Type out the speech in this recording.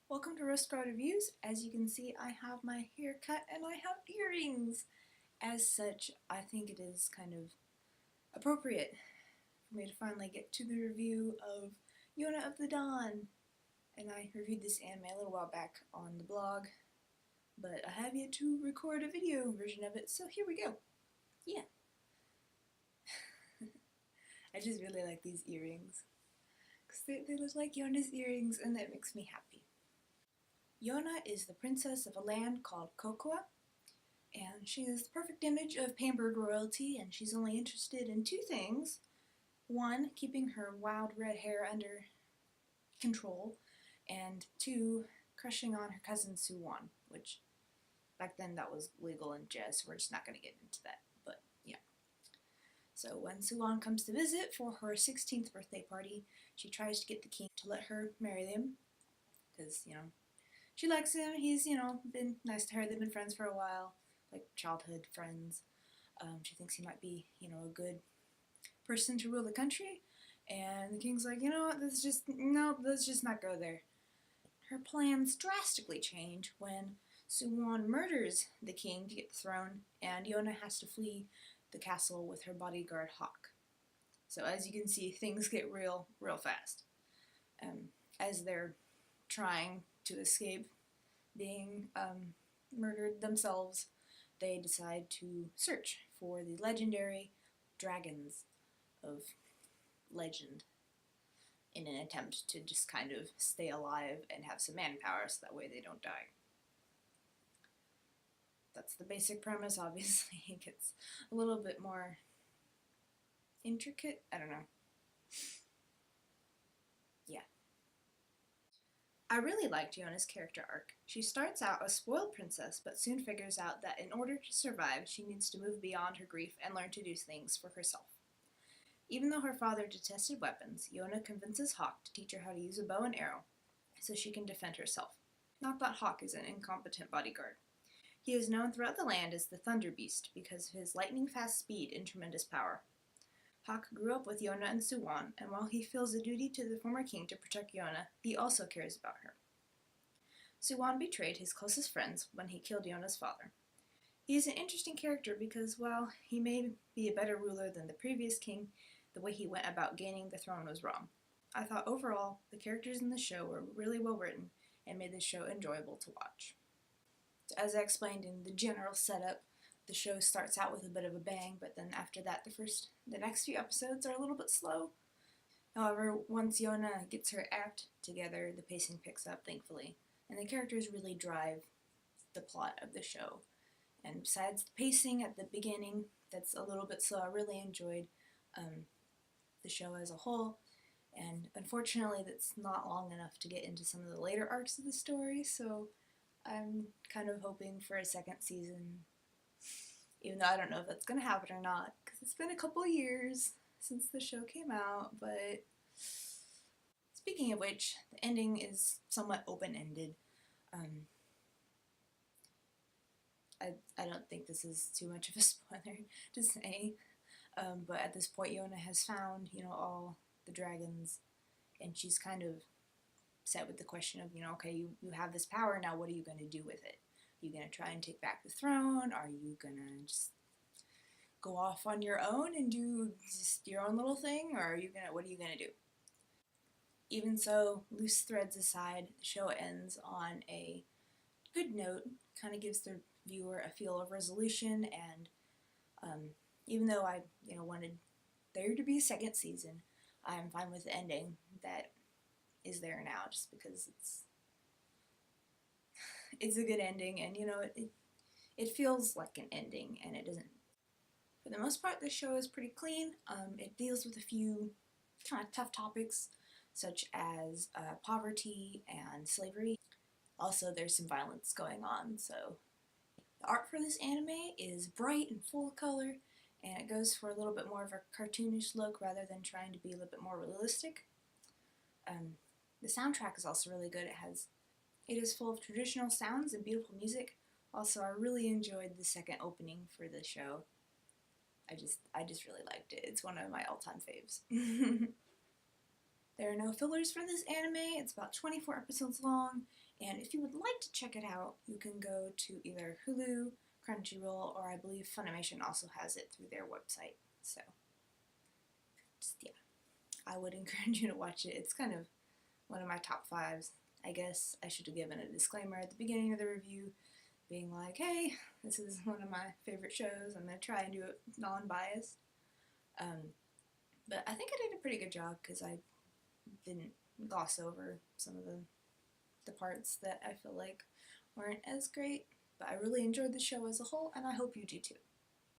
Welcome to Roast Girl Reviews. As you can see, I have my hair cut and I have earrings. As such, I think it is kind of appropriate for me to finally get to the review of Yona of the Dawn. And I reviewed this anime a little while back on the blog, but I have yet to record a video version of it, so here we go. Yeah. I just really like these earrings, because they look like Yona's earrings and that makes me happy. Yona is the princess of a land called Kokoa, and she is the perfect image of pampered royalty, and she's only interested in two things. One, keeping her wild red hair under control, and two, crushing on her cousin Suwon, which back then that was legal in jazz, so we're just not going to get into that, but yeah. So when Suwon comes to visit for her 16th birthday party, she tries to get the king to let her marry him, because, she likes him. He's, been nice to her. They've been friends for a while, like childhood friends. She thinks he might be, a good person to rule the country. And the king's like, you know what, let's just not go there. Her plans drastically change when Suwon murders the king to get the throne, and Yona has to flee the castle with her bodyguard Hawk. So as you can see, things get real fast. As they're trying to escape being murdered themselves, they decide to search for the legendary dragons of legend in an attempt to just kind of stay alive and have some manpower so that way they don't die. That's the basic premise. Obviously it gets a little bit more intricate. I don't know. Yeah. I really liked Yona's character arc. She starts out a spoiled princess, but soon figures out that in order to survive, she needs to move beyond her grief and learn to do things for herself. Even though her father detested weapons, Yona convinces Hawk to teach her how to use a bow and arrow so she can defend herself. Not that Hawk is an incompetent bodyguard. He is known throughout the land as the Thunder Beast because of his lightning-fast speed and tremendous power. Hawk grew up with Yona and Suwon, and while he feels a duty to the former king to protect Yona, he also cares about her. Suwon betrayed his closest friends when he killed Yona's father. He is an interesting character because, while he may be a better ruler than the previous king, the way he went about gaining the throne was wrong. I thought overall, the characters in the show were really well written and made the show enjoyable to watch. As I explained in the general setup, the show starts out with a bit of a bang, but then after that, the next few episodes are a little bit slow. However, once Yona gets her act together, the pacing picks up, thankfully, and the characters really drive the plot of the show. And besides the pacing at the beginning, that's a little bit slow, I really enjoyed the show as a whole, and unfortunately that's not long enough to get into some of the later arcs of the story, so I'm kind of hoping for a second season, even though I don't know if that's going to happen or not, because it's been a couple years since the show came out. But speaking of which, the ending is somewhat open-ended. I don't think this is too much of a spoiler to say, but at this point Yona has found, all the dragons, and she's kind of set with the question of, okay, you have this power, now what are you going to do with it? Are you going to try and take back the throne? Are you going to just go off on your own and do just your own little thing? Or what are you going to do? Even so, loose threads aside, the show ends on a good note, kind of gives the viewer a feel of resolution, and even though I wanted there to be a second season, I'm fine with the ending that is there now, just because it's a good ending, and it feels like an ending, and it doesn't. For the most part, the show is pretty clean. It deals with a few kind of tough topics, such as poverty and slavery. Also, there's some violence going on, so the art for this anime is bright and full of color, and it goes for a little bit more of a cartoonish look rather than trying to be a little bit more realistic. The soundtrack is also really good. It is full of traditional sounds and beautiful music. Also, I really enjoyed the second opening for the show. I just really liked it. It's one of my all-time faves. There are no fillers for this anime. It's about 24 episodes long, And if you would like to check it out, you can go to either Hulu, Crunchyroll, or I believe Funimation also has it through their website. So, just, yeah, I would encourage you to watch it. It's kind of one of my top fives. I guess I should have given a disclaimer at the beginning of the review, being like, hey, this is one of my favorite shows. I'm going to try and do it non-biased. But I think I did a pretty good job because I didn't gloss over some of the parts that I feel like weren't as great. But I really enjoyed the show as a whole, and I hope you do too.